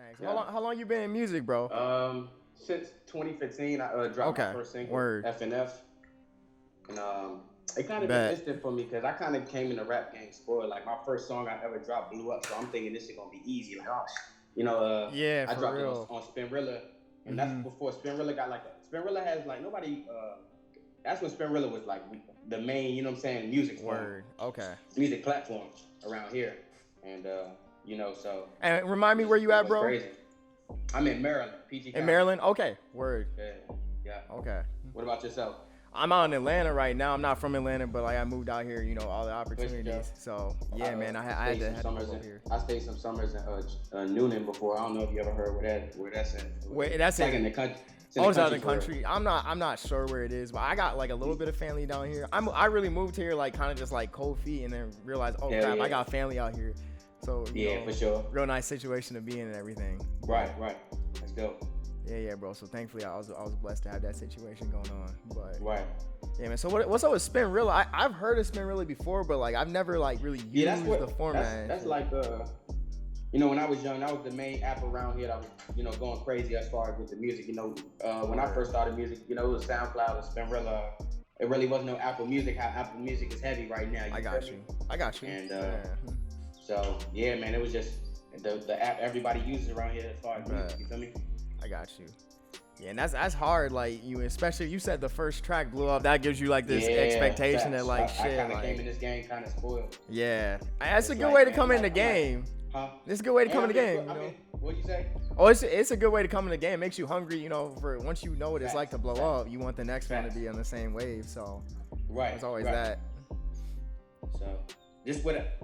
Thanks. Yeah. How long you been in music, bro? Since 2015, I dropped my first single, Word. FNF, and it kind of been Bet. instant for me because I kind of came in the rap game spoiled. Like my first song I ever dropped blew up, so I'm thinking this shit gonna be easy. Like, oh, Yeah, I for dropped real. it on Spinrilla, and that's before Spinrilla got like Spinrilla has like nobody. That's when Spinrilla was like the main, you know what I'm saying, music Word. Okay. music platform around here, and so And remind me where you it at, was bro? crazy. I'm in Maryland, PG County. In Maryland? Okay. Word. Yeah. Okay. What about yourself? I'm out in Atlanta right now. I'm not from Atlanta, but like I moved out here, all the opportunities. So yeah, man, I had to move over here. I stayed some summers in Noonan before. I don't know if you ever heard where that's at. Wait, that's like in the country. Oh, it's out in the country. I'm not sure where it is, but I got like a little bit of family down here. I really moved here like kind of just like cold feet, and then realized, oh crap, yeah. I got family out here. So for sure. Real nice situation to be in and everything. Right. Let's go. Yeah, bro. So thankfully, I was blessed to have that situation going on. But right. Yeah, man. So what's up with Spinrilla? I've heard of Spinrilla before, but like I've never like really used the format. That's like when I was young, that was the main app around here that was going crazy as far as with the music. When I first started music, it was SoundCloud and Spinrilla. It really wasn't no Apple Music. How Apple Music is heavy right now. I got you. And so yeah, man, it was just the app everybody uses around here as far as music. You feel me? I got you. Yeah, and that's hard. Like especially you said the first track blew up. That gives you like this expectation that like shit. I kind of came in this game kind of spoiled. Yeah, that's a good way to come in the game. Huh? It's a good way to come in the game. What'd you say? Oh, it's a good way to come in the game. It makes you hungry, for once you know what it's like to blow up, you want the next one to be on the same wave. So it's always that. So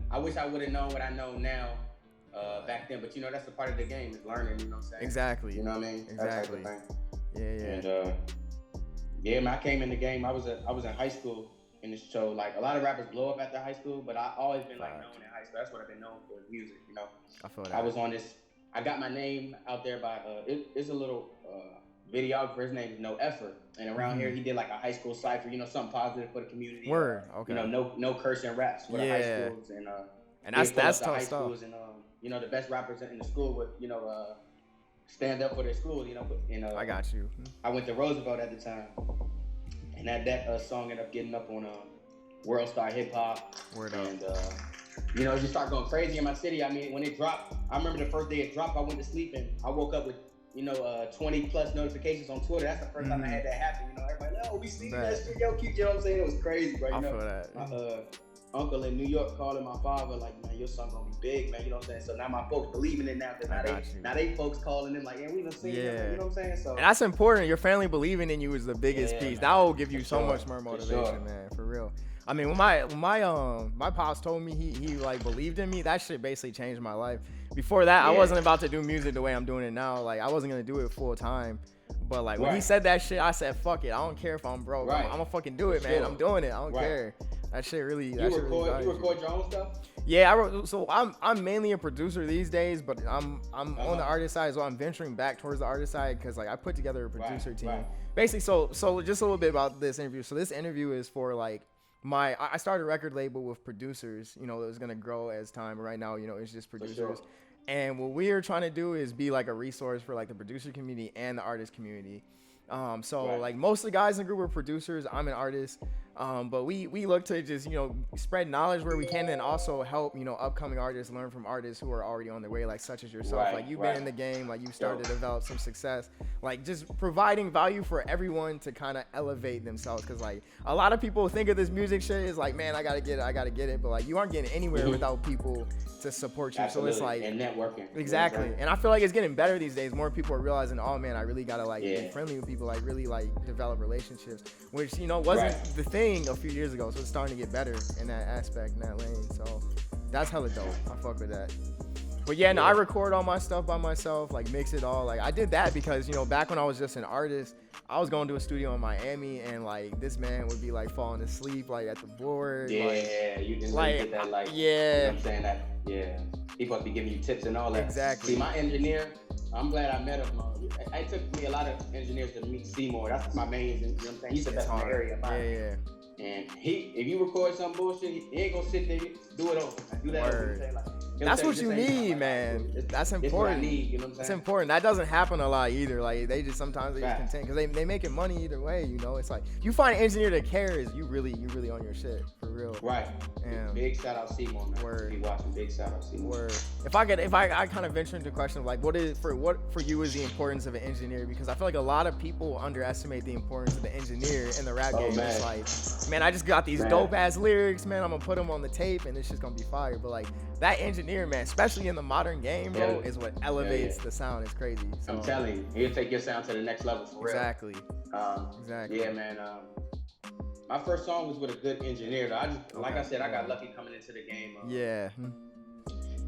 I wish I would have known what I know now. Back then, but that's a part of the game is learning. You know what I'm saying? Exactly. You know what I mean? Exactly. That type of thing. Yeah. And man, I came in the game. I was in high school in this show. Like a lot of rappers blow up after high school, but I always been like known in high school. That's what I've been known for, music. I feel that. I was on this. I got my name out there by it's a little videographer. His name is No Effort, and around here he did like a high school cipher. Something positive for the community. Word. Okay. No cursing raps for the high schools and that's tough stuff. And the best rappers in the school would stand up for their schools. I got you. I went to Roosevelt at the time, and that song ended up getting up on World Star Hip Hop. Word up. And it just started going crazy in my city. I mean, when it dropped, I remember the first day it dropped. I went to sleep and I woke up with 20 plus notifications on Twitter. That's the first time I had that happen. Everybody, oh, we see that shit, yo, keep. You know what I'm saying? It was crazy, bro. I feel that. My uncle in New York calling my father like, man, your son gonna be big, man. You know what I'm saying? So now my folks believing it now. Now they folks calling him like, yeah, we done seen it. You know what I'm saying? So and that's important. Your family believing in you is the biggest piece. That will give you so much more motivation, man. For real. I mean, when my pops told me he like believed in me, that shit basically changed my life. Before that, I wasn't about to do music the way I'm doing it now. Like I wasn't gonna do it full time. But like when he said that shit, I said, fuck it. I don't care if I'm broke. I'm gonna fucking do it, man. I'm doing it. I don't care. That shit really. You record your own stuff? Yeah, I'm mainly a producer these days, but I'm on the artist side as well. I'm venturing back towards the artist side because like I put together a producer team. Basically, so just a little bit about this interview. So this interview is for like I started a record label with producers. It was gonna grow as time. Right now, it's just producers. And what we are trying to do is be like a resource for like the producer community and the artist community. Like most of the guys in the group are producers. I'm an artist. But we look to just, spread knowledge where we can and also help, upcoming artists learn from artists who are already on their way, like such as yourself. Like you've been in the game, like you've started to develop some success, like just providing value for everyone to kind of elevate themselves. Cause like a lot of people think of this music shit is like, man, I gotta get it. But like you aren't getting anywhere without people to support you. Absolutely. So it's like and networking. Exactly. And I feel like it's getting better these days. More people are realizing, oh man, I really gotta like be friendly with people, like really like develop relationships, which wasn't the thing a few years ago. So it's starting to get better in that aspect, in that lane. So that's hella dope. I fuck with that. But yeah, no, I record all my stuff by myself, like mix it all. Like I did that because, back when I was just an artist, I was going to a studio in Miami and like this man would be like falling asleep like at the board. Yeah, like, you can like, get that like, yeah. You know what I'm saying? That, yeah. He supposed to be giving you tips and all that. Exactly. See, my engineer, I'm glad I met him. It took me a lot of engineers to meet Seymour. That's my main, you know what I'm saying? He's the best in the area. Yeah. And if you record some bullshit, he ain't gonna sit there do it over. Do that over. Like, That's what you need, man. That's important. It's what I need, you know what I'm saying? That's important. That doesn't happen a lot either. Like they just sometimes they just content because they making money either way. You know, it's like you find an engineer that cares. You really on your shit for real. Right. Big shout out Seymour, man. Word. Be watching. Big shout out Seymour. Word. If I kind of venture into the question of like what for you is the importance of an engineer, because I feel like a lot of people underestimate the importance of the engineer in the rap game. Man. It's like, man, I just got these dope ass lyrics, man. I'm gonna put them on the tape and it's just gonna be fire. But like that engineer, man, especially in the modern game, bro, is what elevates the sound. It's crazy. So, I'm telling you, he'll take your sound to the next level for real. Exactly. Yeah, man. My first song was with a good engineer. Like I said, I got lucky coming into the game.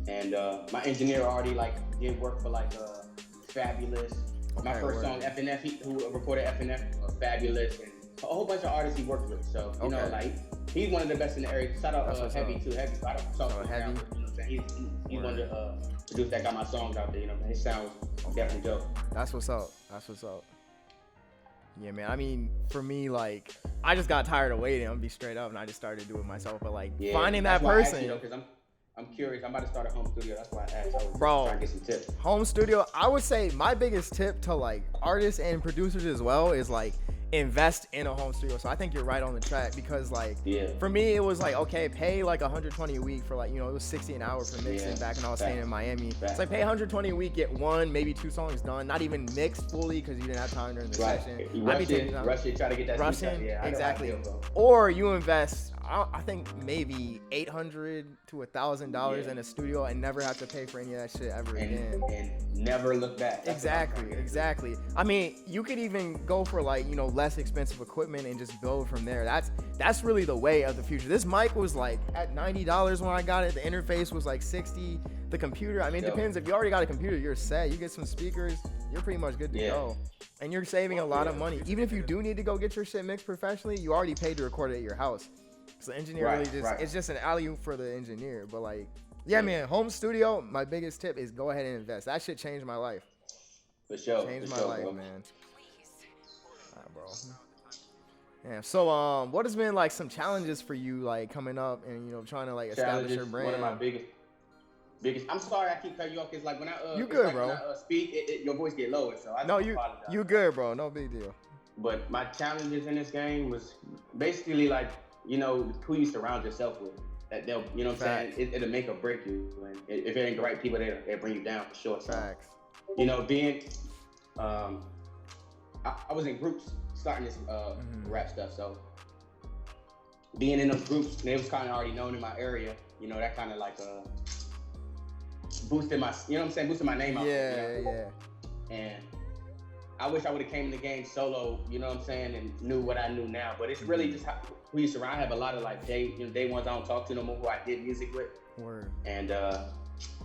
And my engineer already did work for Fabulous. My first song, FNF, who recorded FNF, Fabulous, and a whole bunch of artists he worked with. So you know, he's one of the best in the area. Shout out Heavy too. Heavy. I don't talk about Heavy. You know what I'm saying? He's one of the producers that got my songs out there. You know, his sound was definitely dope. That's what's up. Yeah, man. I mean, for me, I just got tired of waiting. I'm gonna be straight up, and I just started doing it myself. But finding that person. Because I'm curious. I'm about to start a home studio. That's why I asked. I was trying to get some tips. Home studio. I would say my biggest tip to artists and producers as well is invest in a home studio. So I think you're right on the track because for me it was okay, pay $120 a week for it was $60 an hour for mixing back when I was staying in Miami. It's pay $120 a week, get 1, maybe 2 songs done, not even mixed fully because you didn't have time during the session. Rush it, try to get that rushing, exactly. Or you invest, I think maybe $800 to $1,000 in a studio and never have to pay for any of that shit ever again. And never look back. That's exactly. I mean, you could even go for less expensive equipment and just build from there. That's really the way of the future. This mic was at $90 when I got it. The interface was $60. The computer, I mean, it depends. If you already got a computer, you're set. You get some speakers, you're pretty much good to go. And you're saving a lot of money. Even if you do need to go get your shit mixed professionally, you already paid to record it at your house. So the engineer it's just an alley-oop for the engineer. But man, home studio, my biggest tip is go ahead and invest. That shit changed my life. For sure. Changed my life, man. All right, bro. Yeah. So what has been some challenges for you coming up and trying to establish your brand? One of my biggest. I'm sorry I keep cutting you off because when I you good, bro. When I speak, your voice get lower, so I apologize. You good, bro. No big deal. But my challenges in this game was basically who you surround yourself with. That they'll, you know what I'm saying? It'll make or break you. And if it ain't the right people, they'll bring you down for sure. So, being, I was in groups starting this rap stuff. So being in those groups, they was kind of already known in my area. That kind of boosted my, boosted my name out. Yeah. And I wish I would have came in the game solo, you know what I'm saying, and knew what I knew now. But it's really just who you surround. I have a lot of day ones I don't talk to no more who I did music with. Word. And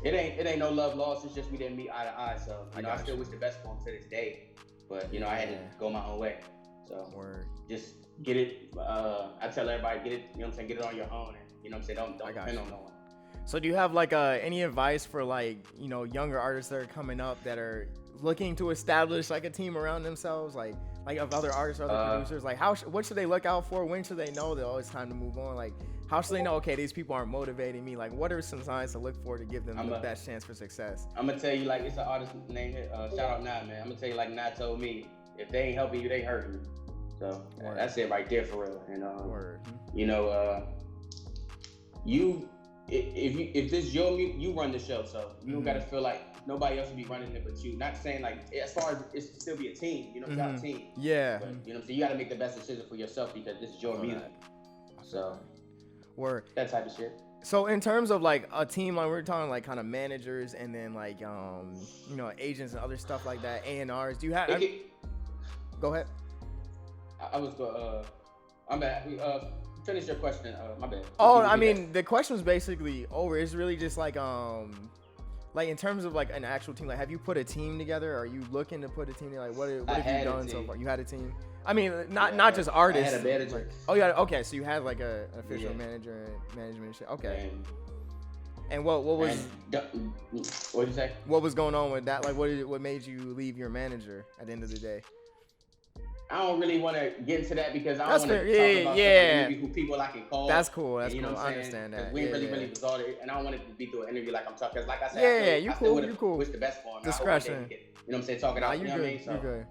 it ain't no love lost. It's just we didn't meet eye to eye. So I still wish the best for him to this day. But I had to go my own way. So just get it. I tell everybody get it. You know what I'm saying, get it on your own. And don't depend on no one. So do you have any advice for younger artists that are coming up that are looking to establish a team around themselves, of other artists or other producers? What should they look out for? When should they know that it's time to move on? How should they know, okay, these people aren't motivating me? What are some signs to look for to give them the best chance for success? I'm gonna tell you, it's an artist named shout out Nah, man. I'm gonna tell you, Nah told me, if they ain't helping you, they hurting you. So that's it right there for real. If this is your music, you run the show, so you don't gotta feel like nobody else will be running it but you. Not saying as far as it's still be a team, it's our team. Yeah. But, so you gotta make the best decision for yourself because this is your music. So that type of shit. So in terms of a team, we're talking kind of managers and then agents and other stuff like that, A&Rs. Do you have? Go ahead. I was I'm bad. Finish your question. My bad. I mean, the question was basically over. It's really just in terms of an actual team. Have you put a team together? Are you looking to put a team together? What have you done so far? You had a team. I mean, not just artists. I had a manager. Okay. So you had a official manager and management shit. Okay. And what was? What'd you say? What was going on with that? What made you leave your manager at the end of the day? I don't really want to get into that because I don't want to talk about stuff like people I can call. That's cool. That's cool. I understand that. We really resolved it, and I don't want it to be through an interview like I'm talking. Because like I said, you cool. Wish the best for him. Discretion. You know what I'm saying? Talking out. You know what I mean? So, good.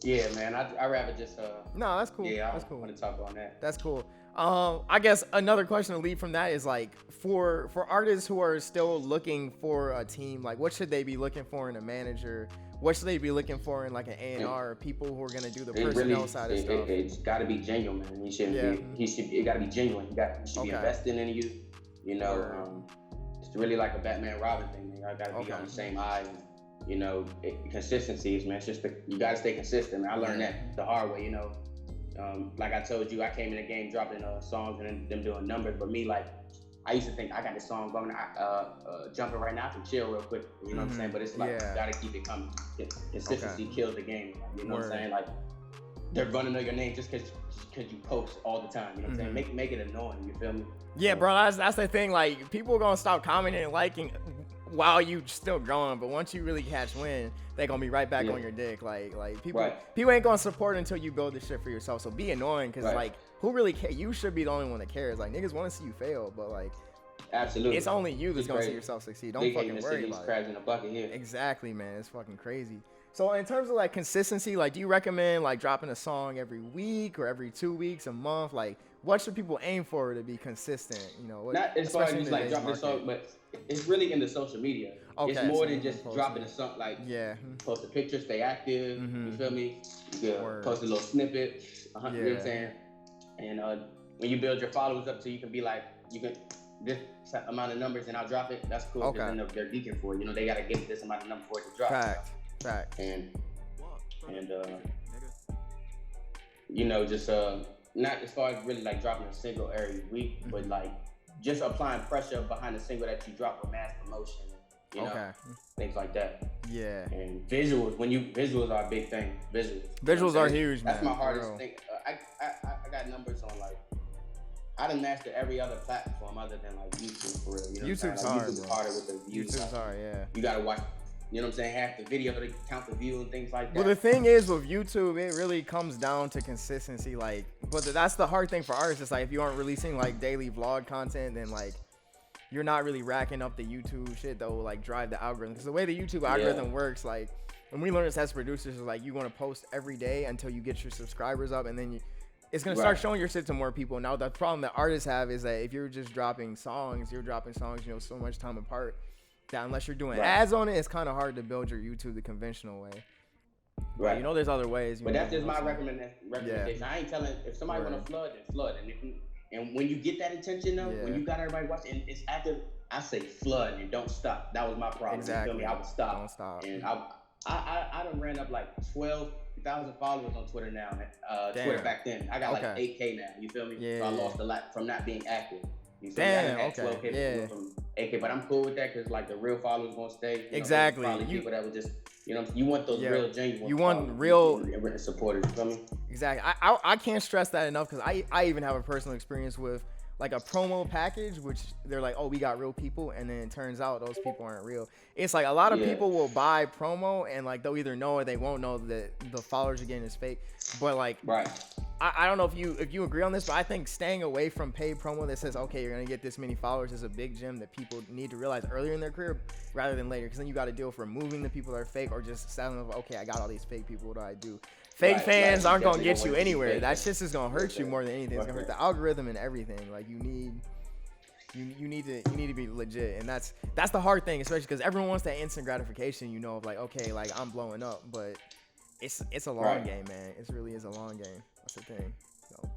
Yeah, man. I rather just. No, that's cool. Yeah, that's cool. I want to talk on that. That's cool. I guess another question to lead from that is like for artists who are still looking for a team, like what should they be looking for in a manager? What should they be looking for in like an A&R or people who are gonna do the personnel side of stuff? It's got to be genuine, man. He shouldn't be. It got to be genuine. You should be investing in you. You know, it's really like a Batman Robin thing. Man. I got to be on the same eye. And, you know, consistency is, man. It's just you got to stay consistent. Man. I learned that the hard way. You know, like I told you, I came in the game dropping songs and them doing numbers. But me, like, I used to think I got this song going, jumping right now. I can chill real quick. You know what I'm saying? But it's like you got to keep it coming. Consistency kills the game. You know what I'm saying? Like, they're gonna know your name just because you post all the time. You know what I'm saying? Make it annoying. You feel me? Yeah, bro. That's the thing. Like, people are gonna stop commenting and liking while you still growing, but once you really catch wind, they're gonna be right back on your dick. Like people ain't gonna support until you build this shit for yourself. So be annoying, cause like who really care? You should be the only one that cares. Like niggas want to see you fail, but like absolutely, it's only you that's gonna see yourself succeed. Don't fucking worry about it. In a bucket here. Exactly, man. It's fucking crazy. So in terms of like consistency, like do you recommend like dropping a song every week or every 2 weeks, a month? Like what should people aim for to be consistent? You know, not as far as just like dropping a song, but it's really in the social media. Okay, it's more than just dropping a song. Like post a picture, stay active. You feel me? You can post a little snippet. You know what I'm saying? And when you build your followers up, so you can be like, you can this amount of numbers, and I'll drop it. That's cool. Okay. Then they're geeking for it. You know, they gotta get this amount of numbers for it to drop. Fact. And you know, just not as far as really like dropping a single every week, but like just applying pressure behind the single that you drop with mass promotion, you know, things like that. Yeah. And visuals, visuals are a big thing. Visuals are huge, man. That's my hardest thing. I got numbers on like, I done mastered every other platform other than like YouTube for real. You know YouTube's hard, YouTube's harder with the views. YouTube's hard, yeah. You gotta watch. You know what I'm saying? Half the video to count the view and things like that. Well, the thing is with YouTube, it really comes down to consistency. Like, but that's the hard thing for artists. It's like if you aren't releasing like daily vlog content, then like you're not really racking up the YouTube shit that will like drive the algorithm. Because the way the YouTube algorithm works, like, and we learn this as producers, is like you want to post every day until you get your subscribers up, and then it's gonna start showing your shit to more people. Now the problem that artists have is that if you're just dropping songs, you know, so much time apart, that unless you're doing ads on it, it's kind of hard to build your YouTube the conventional way. Right. But, you know, there's other ways. But that's just my recommendation. I ain't telling, if somebody want to flood, then flood. And when you get that attention, though, when you got everybody watching, and it's active, I say flood and don't stop. That was my problem. Exactly. You feel me? I would stop. Don't stop. And I done ran up like 12,000 followers on Twitter now. Twitter back then. I got like 8K now. You feel me? Yeah. So I lost a lot from not being active. Damn, okay. 12K from 8K, but I'm cool with that because like the real followers gonna stay. Exactly. Probably people that would just, you know, you want those real genuine. You want real supporters. You feel me? Exactly. I can't stress that enough because I even have a personal experience with like a promo package, which they're like, oh, we got real people, and then it turns out those people aren't real. It's like a lot of people will buy promo and like they'll either know or they won't know that the followers are getting is fake. But like, I don't know if you agree on this, but I think staying away from paid promo that says, okay, you're gonna get this many followers is a big gem that people need to realize earlier in their career rather than later, because then you got to deal with removing the people that are fake or just selling them. Okay, I got all these fake people. What do I do? Fake fans aren't gonna get you anywhere. That shit's just gonna hurt you more than anything. It's gonna hurt the algorithm and everything. Like you need to be legit, and that's the hard thing, especially because everyone wants that instant gratification. You know, of like, okay, like I'm blowing up, but it's a long game, man. It really is a long game. That's the thing. So.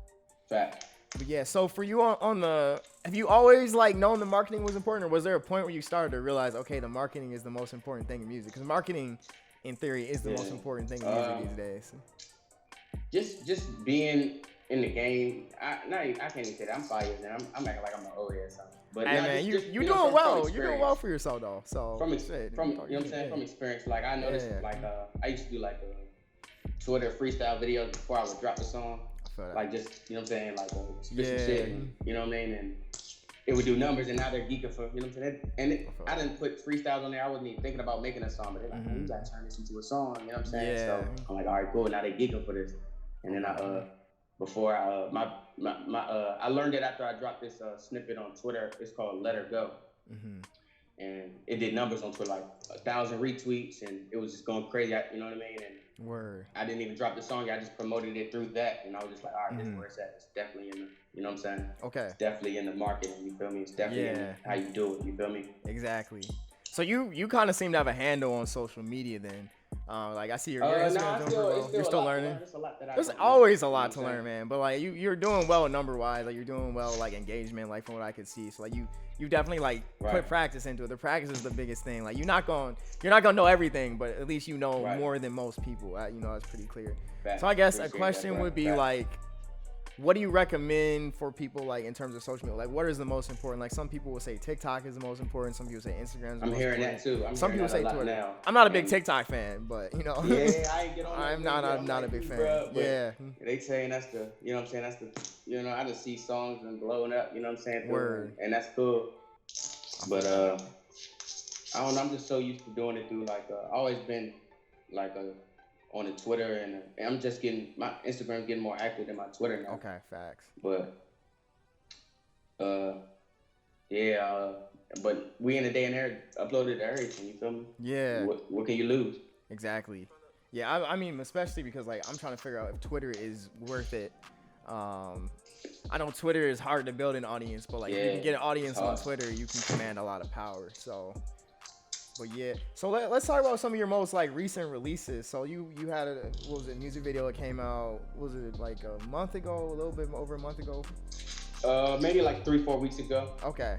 Fact. But yeah, so for you on the, have you always like known the marketing was important, or was there a point where you started to realize, okay, the marketing is the most important thing in music? Because marketing, in theory, is the most important thing in music these days. Just being in the game. I can't even say that. I'm 5 years in. I'm acting like I'm an old head or something. But hey, man, you're doing well. You're doing well for yourself though. So from you know what I'm saying, from experience, like I noticed, like I used to do like a Twitter freestyle videos before I would drop the song. Like just, you know what I'm saying, like spit some shit, and, you know what I mean, and it would do numbers, and now they're geeking for, you know what I'm saying? I didn't put freestyles on there. I wasn't even thinking about making a song, but they're like, oh, you gotta turn this into a song, you know what I'm saying? Yeah. So I'm like, all right, cool. Now they geeking for this. And then I learned it after I dropped this snippet on Twitter. It's called Let Her Go. And it did numbers on Twitter, like 1,000 retweets, and it was just going crazy, you know what I mean? And Word. I didn't even drop the song yet. I just promoted it through that, and I was just like, all right, this is where it's at. It's definitely in the, you know what I'm saying? Okay. It's definitely in the marketing, you feel me? It's definitely in how you do it, you feel me? Exactly. So you kind of seem to have a handle on social media then. Like I see your Instagram you're still learning. There's always a lot to learn, man. But like you're doing well number wise. Like you're doing well like engagement, like from what I could see. So like you definitely like put practice into it. The practice is the biggest thing. Like you're not gonna know everything, but at least you know more than most people. You know, that's pretty clear. So I guess a question would be like, what do you recommend for people like in terms of social media? Like what is the most important? Like some people will say TikTok is the most important. Some people say Instagram is the most important. I'm hearing that too. Some people say Twitter. Now. I'm not a big TikTok fan, but you know. Yeah, I ain't get on that. I'm not a big fan. Bro, yeah. They saying that's the, you know what I'm saying? That's the, you know, I just see songs and blowing up, you know what I'm saying? Word. And that's cool. But I don't know, I'm just so used to doing it through like, always been like on the Twitter, and I'm just getting, my Instagram's getting more active than my Twitter now. Okay, facts. But, but we in the day and era uploaded everything, you feel me? Yeah. What can you lose? Exactly. Yeah, I mean, especially because like I'm trying to figure out if Twitter is worth it. I know Twitter is hard to build an audience, but like if you can get an audience on Twitter, you can command a lot of power. So. But yeah, so let's talk about some of your most like recent releases. So you had a music video that came out, was it like a month ago, a little bit over a month ago? Maybe like 3-4 weeks ago. Okay,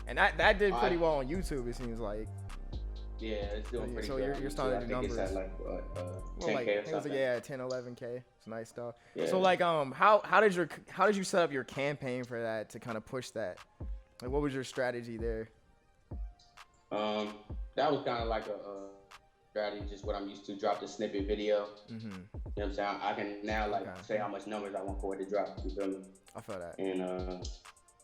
and that did pretty well on YouTube. It seems like. Yeah, it's doing pretty good. So you're starting to do numbers. It's at like 10K or something. 10-11K. It's nice stuff. Yeah. So like how did you set up your campaign for that to kind of push that? Like what was your strategy there? That was kind of like a strategy, just what I'm used to. Drop the snippet video. You know what I'm saying? I can now say how much numbers I want for it to drop. You feel me? I feel that. And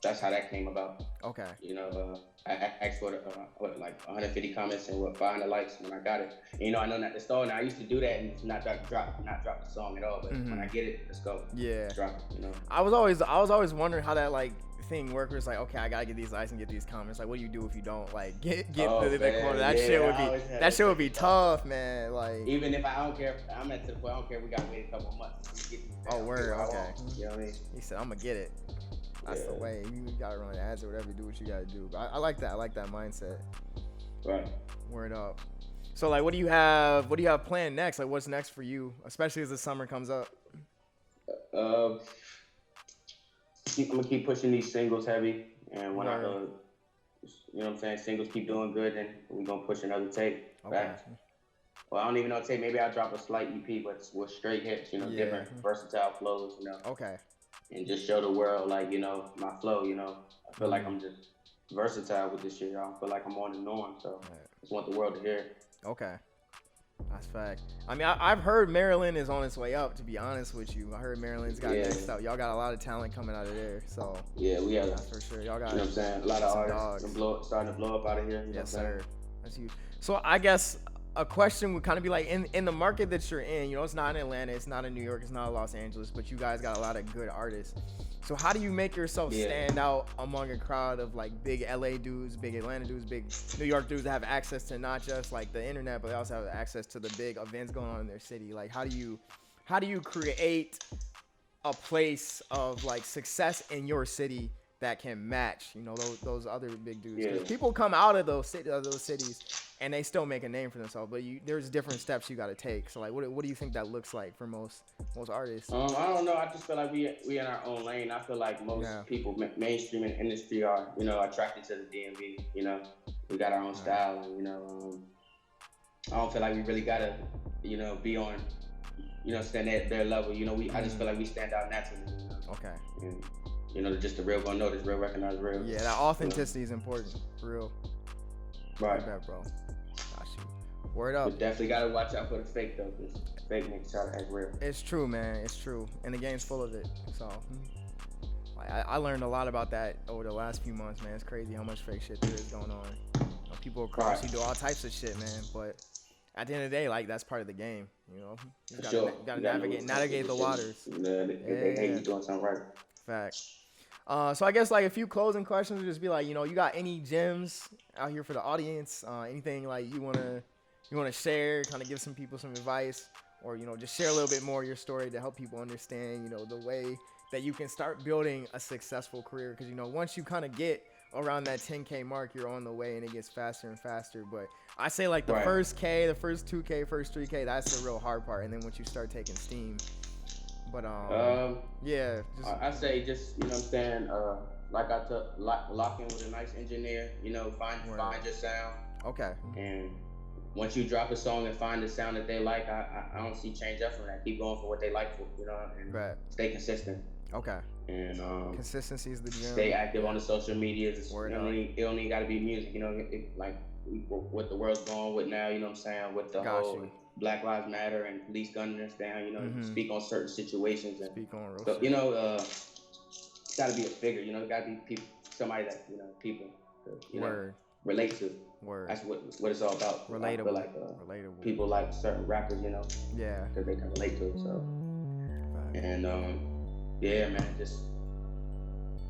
that's how that came about. Okay. You know, I asked for like 150 comments and 500 likes when I got it. And, you know, I know not to stall. Now I used to do that and not drop the song at all. But when I get it, let's go. Yeah. Drop it. You know. I was always wondering how that like thing work was like, okay, I gotta get these likes and get these comments. Like, what do you do if you don't like get the quarter? That shit would be tough, man. Like, even if I don't care, I'm at the point I don't care. We gotta wait a couple of months. Word. Okay. You know what I mean? He said, I'm gonna get it. That's the way. You gotta run ads or whatever. Do what you gotta do. But I like that. I like that mindset. Right. Word up. So like, what do you have planned next? Like, what's next for you, especially as the summer comes up? I'm gonna keep pushing these singles heavy, and when I, you know what I'm saying, singles keep doing good, then we're gonna push another tape. Okay. Well, I don't even know tape. Maybe I'll drop a slight EP, but with straight hits, you know, different versatile flows, you know. Okay. And just show the world, like, you know, my flow, you know. I feel like I'm just versatile with this shit, y'all. I feel like I'm on the norm, so I just want the world to hear it. Okay. That's fact. I mean, I've heard Maryland is on its way up, to be honest with you. I heard Maryland's got next up. Y'all got a lot of talent coming out of there, so. Yeah, we have. That's for sure. Y'all got, you know what I'm saying? A lot of artists starting to blow up out of here. Yes, sir. That's huge. So I guess a question would kind of be like, in the market that you're in, you know, it's not in Atlanta, it's not in New York, it's not in Los Angeles, but you guys got a lot of good artists. So how do you make yourself stand out among a crowd of like big LA dudes, big Atlanta dudes, big New York dudes that have access to not just like the internet, but they also have access to the big events going on in their city? Like how do you create a place of like success in your city that can match, you know, those other big dudes? Yeah. People come out of those cities and they still make a name for themselves, but there's different steps you got to take. So like, what do you think that looks like for most artists? I don't know. I just feel like we in our own lane. I feel like most people mainstream in the industry are, you know, attracted to the DMV. You know, we got our own style, and you know, I don't feel like we really gotta, you know, be on, you know, stand at their level. You know, I just feel like we stand out naturally. You know? Okay. And, you know, just the real gonna know this, real recognize real. Yeah, that authenticity is important, for real. Right. Like that, bro. Gosh, word up. But definitely gotta watch out for the fake though, because fake makes it sound as real. It's true, man. It's true, and the game's full of it. So, Like, I learned a lot about that over the last few months, man. It's crazy how much fake shit there is going on. You know, people across you do all types of shit, man. But at the end of the day, like, that's part of the game. You know, you gotta navigate the waters. They hate you doing something right. Fact. So I guess like a few closing questions would just be like, you know, you got any gems out here for the audience? Anything like you wanna share, kind of give some people some advice, or you know, just share a little bit more of your story to help people understand, you know, the way that you can start building a successful career. Because you know, once you kind of get around that 10K mark, you're on the way, and it gets faster and faster. But I say like the first K, the first 2K, first 3K, that's the real hard part. And then once you start taking steam. But yeah, I say just, you know what I'm saying, like I took lock in with a nice engineer, you know, find your sound. Okay. And once you drop a song and find the sound that they like, I don't see change up from that. Keep going for what they like, you know, and stay consistent. Okay. And consistency is the gem. Stay active on the social medias. It don't even got to be music, you know, like what the world's going with now, you know what I'm saying, with the whole Black Lives Matter and police gunning us down, you know, speak on certain situations. And, speak on real shit. You know, it's got to be a figure, you know, it got to be people, somebody that, you know, people, you know, relate to. That's what it's all about. Relatable. I feel like relatable. People like certain rappers, you know, because they can relate to it. So, and yeah, man, just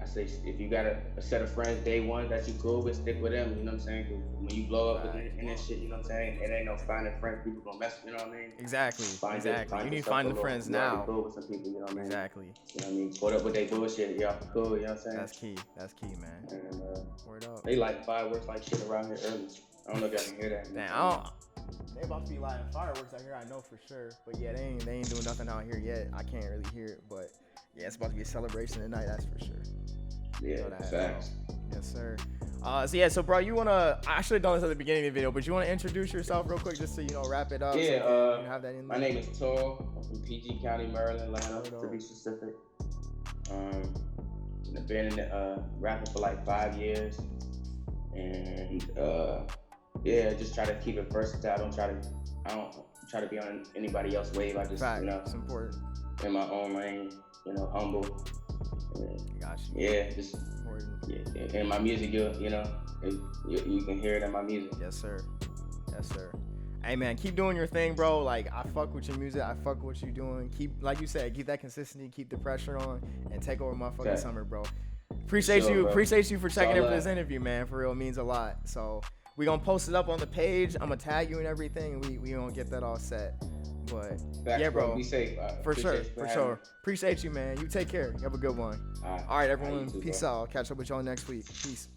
I say if you got a set of friends day one that you cool with, stick with them. You know what I'm saying? 'Cause when you blow up in this shit, you know what I'm saying? It ain't no finding friends. People gonna mess. You know what I mean? Exactly. You need to find the friends now. Cool with some people. You know what I mean? Exactly. You know what I mean? Put up with their bullshit. Y'all cool. You know what I'm saying? That's key, man. And word up. they like fireworks like shit around here early. I don't know if y'all can hear that. Damn, they about to be lighting fireworks out here. I know for sure. But yeah, they ain't doing nothing out here yet. I can't really hear it, but yeah, it's about to be a celebration tonight. That's for sure. Yeah, facts. Yes, sir. So bro, you wanna? I should have done this at the beginning of the video, but you wanna introduce yourself real quick, just so you know, wrap it up. Yeah. So have that in there. My name is Toro. I'm from PG County, Maryland, Atlanta, to be specific. I've been rapping for like 5 years, and just try to keep it versatile. I don't try to be on anybody else's wave. I just, you know, it's important. In my own lane, you know, humble. Gotcha. Yeah, just important. Yeah, in my music, you know, you can hear it in my music. Yes, sir. Yes, sir. Hey, man, keep doing your thing, bro. Like, I fuck with your music. I fuck with what you doing. Keep, like you said, keep that consistency, keep the pressure on, and take over my fucking summer, bro. Appreciate you for checking in for this interview, man. For real, it means a lot. So we gonna post it up on the page. I'm gonna tag you and everything, and we gonna get that all set. But yeah, bro. Be safe. For sure. Appreciate you, man. You take care. You have a good one. All right, everyone. Peace out. I'll catch up with y'all next week. Peace.